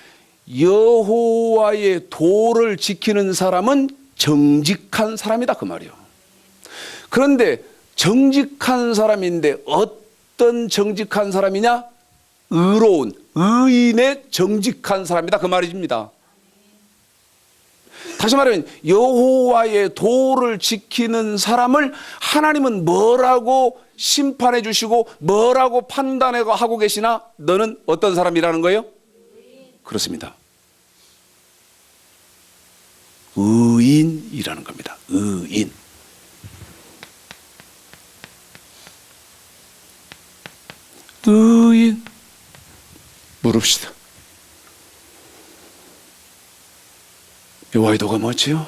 Speaker 1: 여호와의 도를 지키는 사람은 정직한 사람이다 그 말이요. 그런데 정직한 사람인데 어떤 정직한 사람이냐? 의로운 의인의 정직한 사람이다 그 말입니다. 다시 말하면 여호와의 도를 지키는 사람을 하나님은 뭐라고 심판해 주시고 뭐라고 판단하고 계시나? 너는 어떤 사람이라는 거예요? 그렇습니다. 의인이라는 겁니다. 의인. 의인. 물읍시다. 여호와의 도가 뭐지요?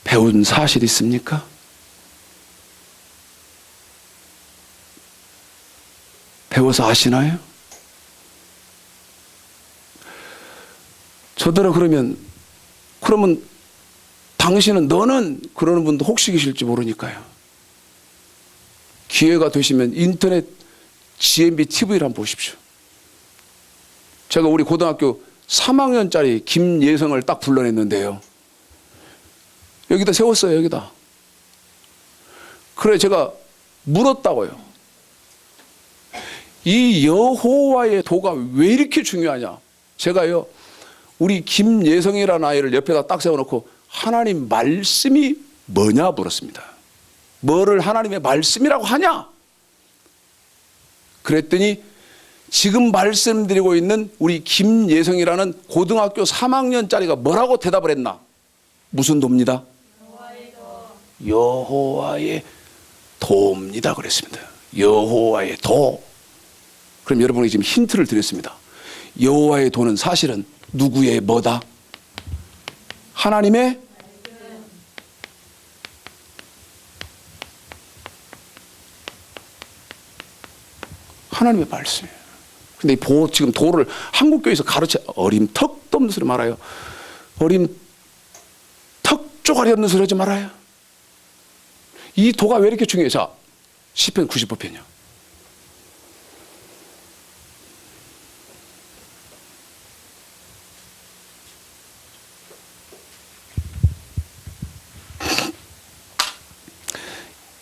Speaker 1: 배운 사실 있습니까? 배워서 아시나요? 저더러 그러면 당신은 너는 그러는 분도 혹시 계실지 모르니까요. 기회가 되시면 인터넷 GMB TV를 한번 보십시오. 제가 우리 고등학교 3학년짜리 김예성을 딱 불러냈는데요. 여기다 세웠어요. 여기다. 그래 제가 물었다고요. 이 여호와의 도가 왜 이렇게 중요하냐. 제가요 우리 김예성이라는 아이를 옆에다 딱 세워놓고 하나님 말씀이 뭐냐 물었습니다. 뭐를 하나님의 말씀이라고 하냐? 그랬더니 지금 말씀드리고 있는 우리 김예성이라는 고등학교 3학년짜리가 뭐라고 대답을 했나? 무슨 도입니다? 여호와의 도입니다 그랬습니다. 여호와의 도. 그럼 여러분에게 지금 힌트를 드렸습니다. 여호와의 도는 사실은 누구의 뭐다? 하나님의 하나님의 말씀이에요. 근데 지금 도를 한국교회에서 가르쳐 어림턱도 없는 소리 말아요. 어림턱 쪼가리 없는 소리 하지 말아요. 이 도가 왜 이렇게 중요해요? 자, 시편 95편이요.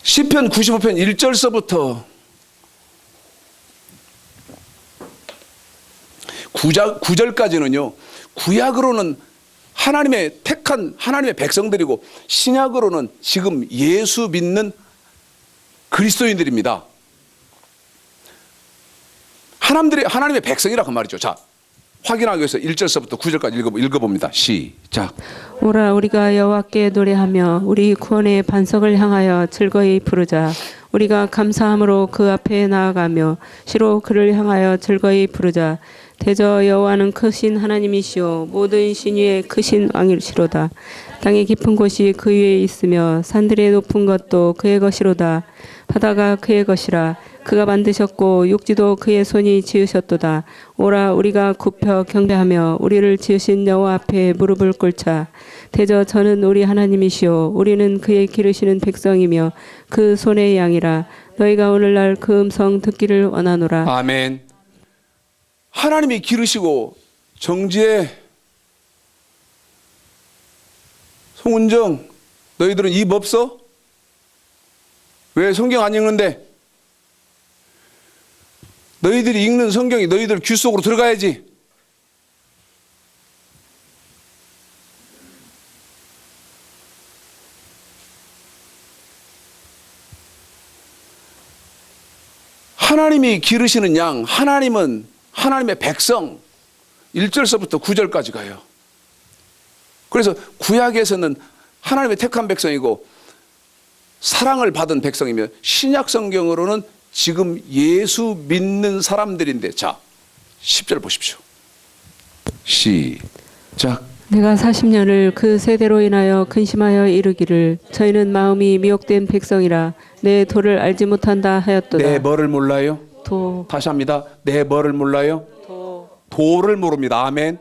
Speaker 1: 시편 95편 1절서부터 9절까지는요. 구약으로는 하나님의 택한 하나님의 백성들이고 신약으로는 지금 예수 믿는 그리스도인들입니다. 하나님의 백성이라 그 말이죠. 자, 확인하기 위해서 1절서부터 9절까지 읽어봅니다. 시작.
Speaker 2: 오라 우리가 여호와께 노래하며 우리 구원의 반석을 향하여 즐거이 부르자. 우리가 감사함으로 그 앞에 나아가며 시로 그를 향하여 즐거이 부르자. 대저 여호와는 크신 하나님이시오 모든 신 위에 크신 왕이시로다. 땅의 깊은 곳이 그 위에 있으며 산들의 높은 것도 그의 것이로다. 바다가 그의 것이라 그가 만드셨고 육지도 그의 손이 지으셨도다. 오라 우리가 굽혀 경배하며 우리를 지으신 여호와 앞에 무릎을 꿇자. 대저 저는 우리 하나님이시오. 우리는 그의 기르시는 백성이며 그 손의 양이라. 너희가 오늘날 그 음성 듣기를 원하노라.
Speaker 1: 아멘. 하나님이 기르시고 정지혜, 송은정, 너희들은 입 없어? 왜 성경 안 읽는데? 너희들이 읽는 성경이 너희들 귀 속으로 들어가야지. 하나님이 기르시는 양, 하나님은 하나님의 백성, 1절서부터 9절까지 가요. 그래서 구약에서는 하나님의 택한 백성이고 사랑을 받은 백성이며 신약 성경으로는 지금 예수 믿는 사람들인데, 자 10절 보십시오. 시작.
Speaker 2: 내가 40년을 그 세대로 인하여 근심하여 이르기를 저희는 마음이 미혹된 백성이라 내 도를 알지 못한다 하였도다.
Speaker 1: 내 뭐를 몰라요?
Speaker 2: 도.
Speaker 1: 다시 합니다. 내 뭐를 몰라요? 도를 모릅니다. 아멘.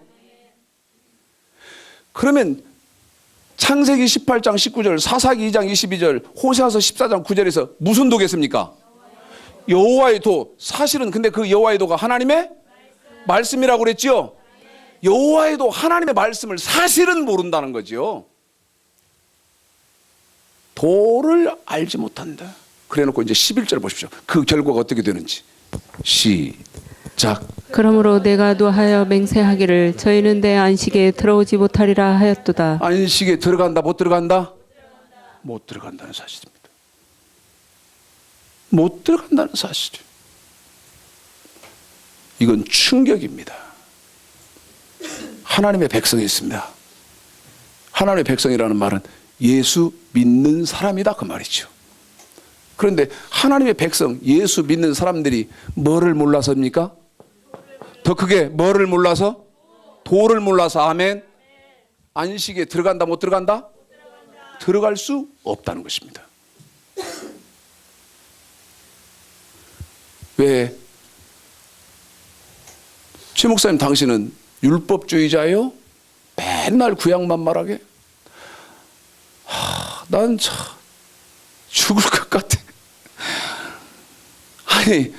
Speaker 1: 그러면 창세기 18장 19절, 사사기 2장 22절, 호세아서 14장 9절에서 무슨 도겠습니까? 여호와의 도. 사실은 근데 그 여호와의 도가 하나님의 말씀이라고 그랬죠. 여호와의 도, 하나님의 말씀을 사실은 모른다는 거죠. 도를 알지 못한다. 그래놓고 이제 11절 보십시오. 그 결과가 어떻게 되는지. 시작.
Speaker 2: 그러므로 내가 노하여 맹세하기를 저희는 내 안식에 들어오지 못하리라 하였도다.
Speaker 1: 안식에 들어간다 못 들어간다? 못 들어간다는 사실입니다. 못 들어간다는 사실이에요. 이건 충격입니다. 하나님의 백성이 있습니다. 하나님의 백성이라는 말은 예수 믿는 사람이다 그 말이죠. 그런데 하나님의 백성, 예수 믿는 사람들이 뭐를 몰라서입니까? 더 크게 뭐를 몰라서? 도를 몰라서. 아멘. 안식에 들어간다 못 들어간다? 들어갈 수 없다는 것입니다. 왜? 최 목사님 당신은 율법주의자예요? 맨날 구약만 말하게? 난 참 죽을 것 같아. 아니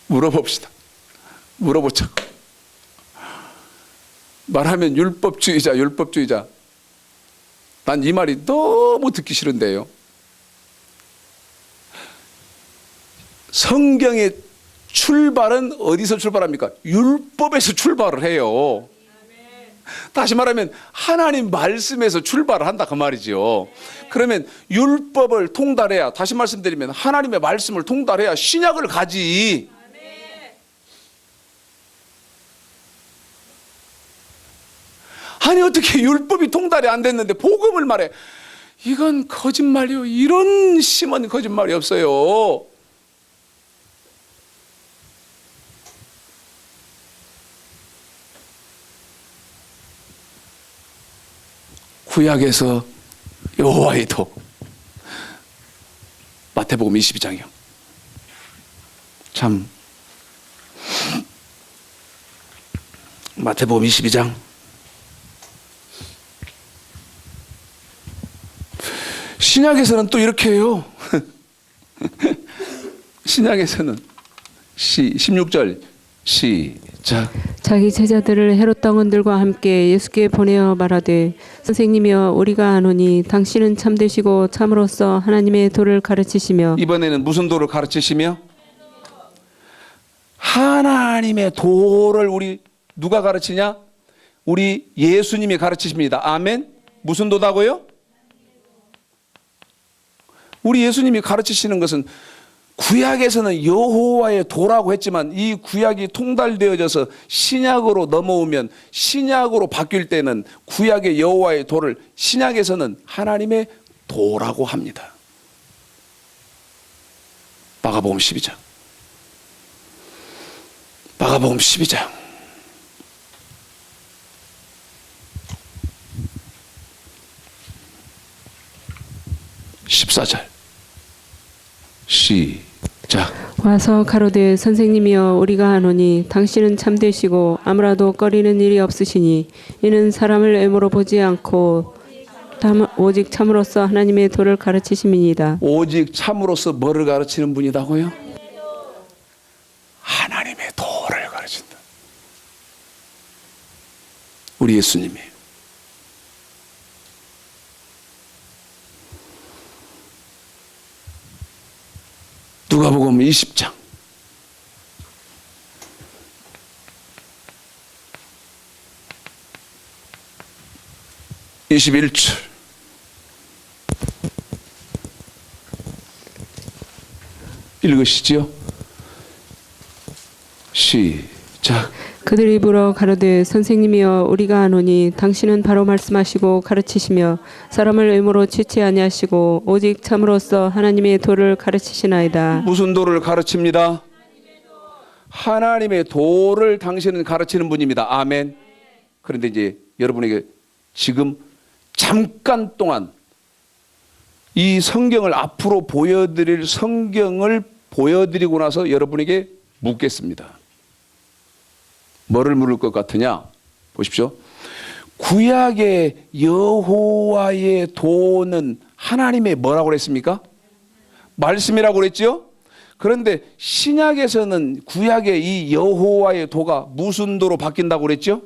Speaker 1: 물어봅시다. 물어보자고. 말하면 율법주의자. 난 이 말이 너무 듣기 싫은데요. 성경의 출발은 어디서 출발합니까? 율법에서 출발을 해요. 다시 말하면 하나님 말씀에서 출발을 한다 그 말이죠. 그러면 율법을 통달해야, 다시 말씀드리면 하나님의 말씀을 통달해야 신약을 가지. 아니 어떻게 율법이 통달이 안 됐는데 복음을 말해? 이건 거짓말이요. 이런 심한 거짓말이 없어요. 구약에서 여호와의 도. 마태복음 22장이요. 참 마태복음 22장 신약에서는 또 이렇게 해요. 신약에서는 16절 시작.
Speaker 2: 자기 제자들을 헤롯 당원들과 함께 예수께 보내어 말하되 선생님이여 우리가 아노니 당신은 참되시고 참으로써 하나님의 도를 가르치시며.
Speaker 1: 이번에는 무슨 도를 가르치시며? 하나님의 도를 우리 누가 가르치냐? 우리 예수님이 가르치십니다. 아멘. 무슨 도다고요? 우리 예수님이 가르치시는 것은 구약에서는 여호와의 도라고 했지만 이 구약이 통달되어져서 신약으로 넘어오면, 신약으로 바뀔 때는 구약의 여호와의 도를 신약에서는 하나님의 도라고 합니다. 마가복음 12장. 마가복음 12장. 14절. 시작.
Speaker 2: 와서 가로되 선생님이여 우리가 아노니 당신은 참되시고 아무라도 꺼리는 일이 없으시니 이는 사람을 애모로 보지 않고 오직 참으로써 하나님의 도를 가르치심이니이다.
Speaker 1: 오직 참으로서 뭐를 가르치는 분이다고요? 하나님의 도를 가르친다. 우리 예수님이 누가복음 20장 21절 읽으시죠? 시작.
Speaker 2: 그들이 물어 가로되 선생님이여 우리가 아노니 당신은 바로 말씀하시고 가르치시며 사람을 의무로 취치 아니하시고 오직 참으로써 하나님의 도를 가르치시나이다.
Speaker 1: 무슨 도를 가르칩니다? 하나님의 도를 당신은 가르치는 분입니다. 아멘. 그런데 이제 여러분에게 지금 잠깐 동안 이 성경을 앞으로 보여드릴 성경을 보여드리고 나서 여러분에게 묻겠습니다. 뭐를 물을 것 같으냐? 보십시오. 구약의 여호와의 도는 하나님의 뭐라고 그랬습니까? 말씀이라고 그랬죠? 그런데 신약에서는 구약의 이 여호와의 도가 무슨 도로 바뀐다고 그랬죠?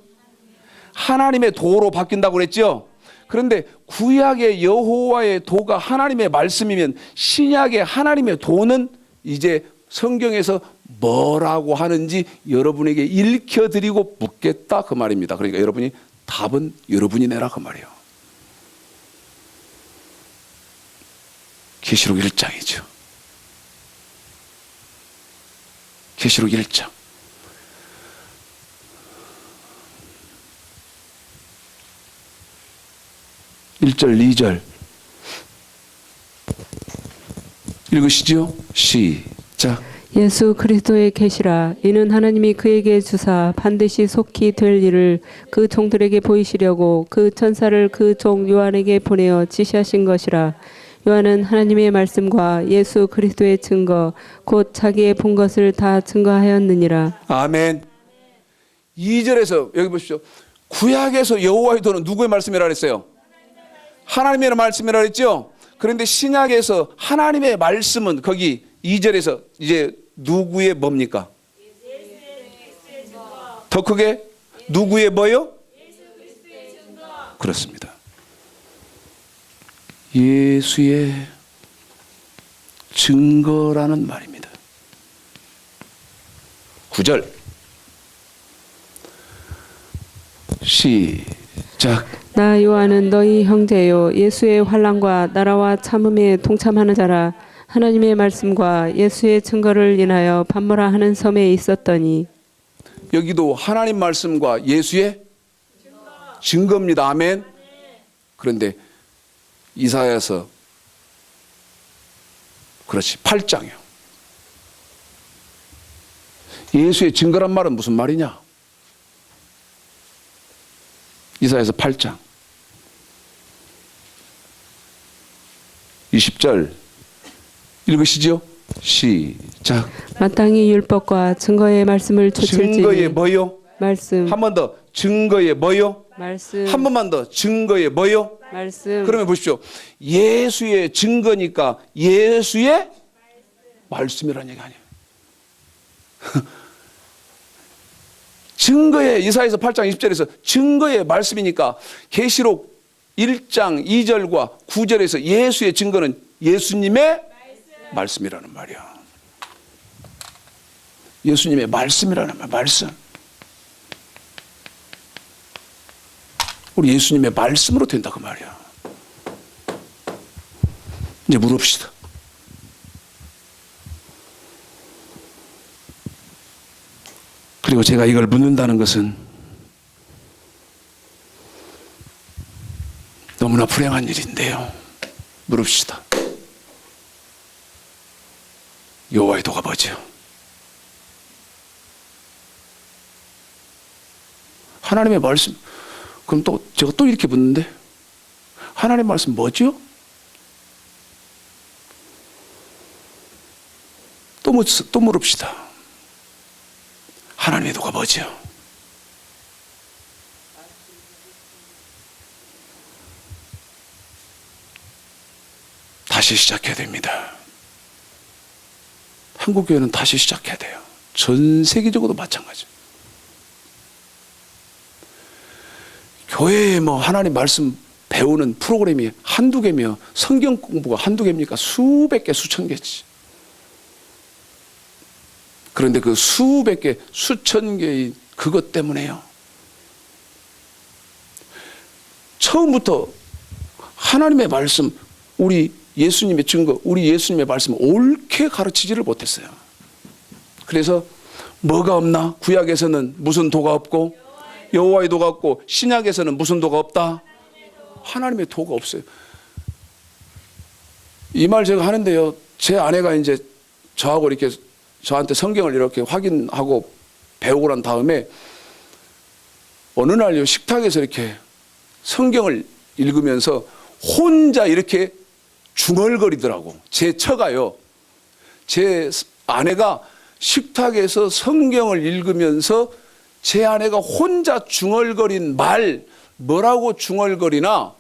Speaker 1: 하나님의 도로 바뀐다고 그랬죠? 그런데 구약의 여호와의 도가 하나님의 말씀이면 신약의 하나님의 도는 이제 성경에서 뭐라고 하는지 여러분에게 읽혀드리고 묻겠다 그 말입니다. 그러니까 여러분이 답은 여러분이 내라 그 말이에요. 계시록 1장이죠. 계시록 1장. (1절) (2절) 읽으시죠? 시작.
Speaker 2: 예수 그리스도의 계시라 이는 하나님이 그에게 주사 반드시 속히 될 일을 그 종들에게 보이시려고 그 천사를 그 종 요한에게 보내어 지시하신 것이라. 요한은 하나님의 말씀과 예수 그리스도의 증거 곧 자기의 본 것을 다 증거하였느니라.
Speaker 1: 아멘. 2절에서 여기 보십시오. 구약에서 여호와의 도는 누구의 말씀이라 그랬어요? 하나님의 말씀이라 그랬죠? 그런데 신약에서 하나님의 말씀은 거기 2절에서 이제 누구의 뭡니까? 더 크게 누구의 뭐요? 그렇습니다. 예수의 증거라는 말입니다. 9절 시작.
Speaker 2: 나 요한은 너희 형제요 예수의 환난과 나라와 참음에 동참하는 자라. 하나님의 말씀과 예수의 증거를 인하여 반모라 하는 섬에 있었더니.
Speaker 1: 여기도 하나님 말씀과 예수의 증거입니다. 아멘. 그런데 이사야서 그렇지 8장이요. 예수의 증거란 말은 무슨 말이냐? 이사야서 8장 20절 읽으시죠? 시작.
Speaker 2: 마땅히 율법과 증거의 말씀을 쫓을지니.
Speaker 1: 증거의 뭐요?
Speaker 2: 말씀.
Speaker 1: 한 번 더. 증거의 뭐요?
Speaker 2: 말씀.
Speaker 1: 한 번만 더. 증거의 뭐요?
Speaker 2: 말씀.
Speaker 1: 그러면 보십시오. 예수의 증거니까 예수의 말씀이라는 얘기 아니에요. 증거의 이사야서 8장 20절에서 증거의 말씀이니까 계시록 1장 2절과 9절에서 예수의 증거는 예수님의 말씀이라는 말이야. 예수님의 말씀이라는 말, 말씀. 우리 예수님의 말씀으로 된다 그 말이야. 이제 물읍시다. 그리고 제가 이걸 묻는다는 것은 너무나 불행한 일인데요. 물읍시다. 여호와의 도가 뭐죠? 하나님의 말씀. 그럼 또 제가 또 이렇게 묻는데 하나님의 말씀 뭐죠? 또 또 물읍시다. 하나님의 도가 뭐죠? 다시 시작해야 됩니다. 한국교회는 다시 시작해야 돼요. 전 세계적으로도 마찬가지. 교회에 뭐 하나님 말씀 배우는 프로그램이 한두 개며 성경 공부가 한두 개입니까? 수백 개, 수천 개지. 그런데 그 수백 개, 수천 개의 그것 때문에요. 처음부터 하나님의 말씀, 우리 예수님의 증거, 우리 예수님의 말씀을 옳게 가르치지를 못했어요. 그래서 뭐가 없나? 구약에서는 무슨 도가 없고 여호와의 도가 없고 신약에서는 무슨 도가 없다? 하나님의 도가 없어요. 이 말 제가 하는데요. 제 아내가 이제 저하고 이렇게 저한테 성경을 이렇게 확인하고 배우고 난 다음에 어느 날요 식탁에서 이렇게 성경을 읽으면서 혼자 이렇게 중얼거리더라고. 제 처가요. 제 아내가 식탁에서 성경을 읽으면서 제 아내가 혼자 중얼거린 말, 뭐라고 중얼거리나?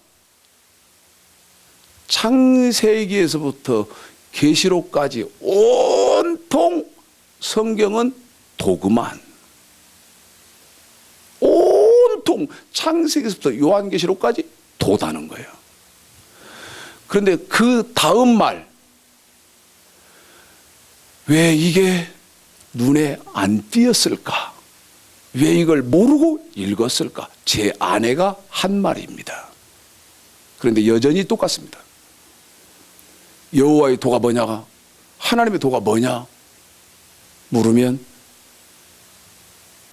Speaker 1: 창세기에서부터 계시록까지 온통 성경은 도구만. 온통 창세기에서부터 요한계시록까지 도다는 거예요. 그런데 그 다음 말, 왜 이게 눈에 안 띄었을까? 왜 이걸 모르고 읽었을까? 제 아내가 한 말입니다. 그런데 여전히 똑같습니다. 여호와의 도가 뭐냐가, 하나님의 도가 뭐냐 물으면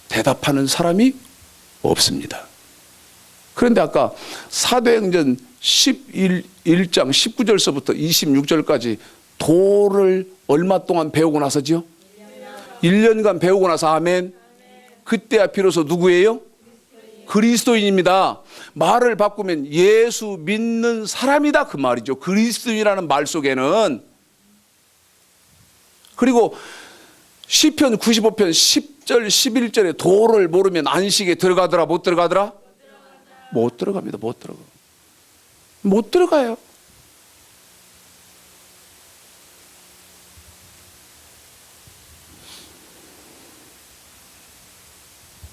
Speaker 1: 대답하는 사람이 없습니다. 그런데 아까 사도행전 11장 19절서부터 26절까지 도를 얼마 동안 배우고 나서지요? 1년간 배우고 나서 아멘. 그때야 비로소 누구예요? 그리스도인입니다. 말을 바꾸면 예수 믿는 사람이다 그 말이죠. 그리스도인이라는 말 속에는. 그리고 시편 95편 10절 11절에 도를 모르면 안식에 들어가더라 못 들어가더라? 못 들어갑니다. 못 들어가. 못 들어가요.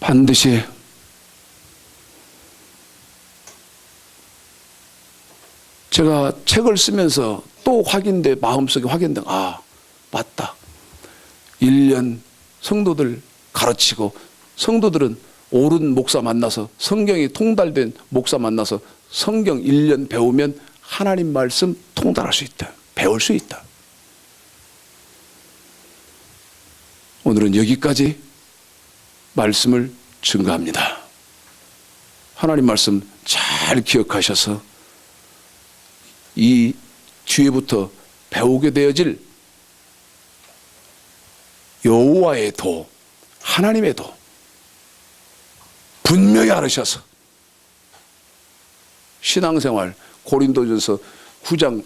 Speaker 1: 반드시 제가 책을 쓰면서 또 마음속에 확인돼, 아, 맞다. 1년 성도들 가르치고 성도들은 옳은 목사 만나서 성경이 통달된 목사 만나서 성경 1년 배우면 하나님 말씀 통달할 수 있다. 배울 수 있다. 오늘은 여기까지 말씀을 증거합니다. 하나님 말씀 잘 기억하셔서 이 뒤에부터 배우게 되어질 여호와의 도, 하나님의 도 분명히 알으셔서 신앙생활 고린도전서 9장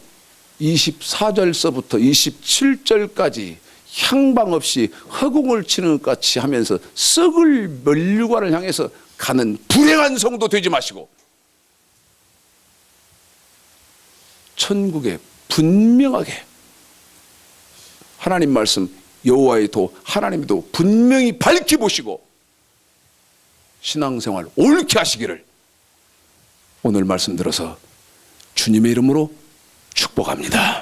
Speaker 1: 24절서부터 27절까지 향방 없이 허공을 치는 것 같이 하면서 썩을 면류관을 향해서 가는 불행한 성도 되지 마시고 천국에 분명하게 하나님 말씀 여호와의 도 하나님의 도 분명히 밝히 보시고 신앙생활 옳게 하시기를 오늘 말씀 들어서 주님의 이름으로 축복합니다.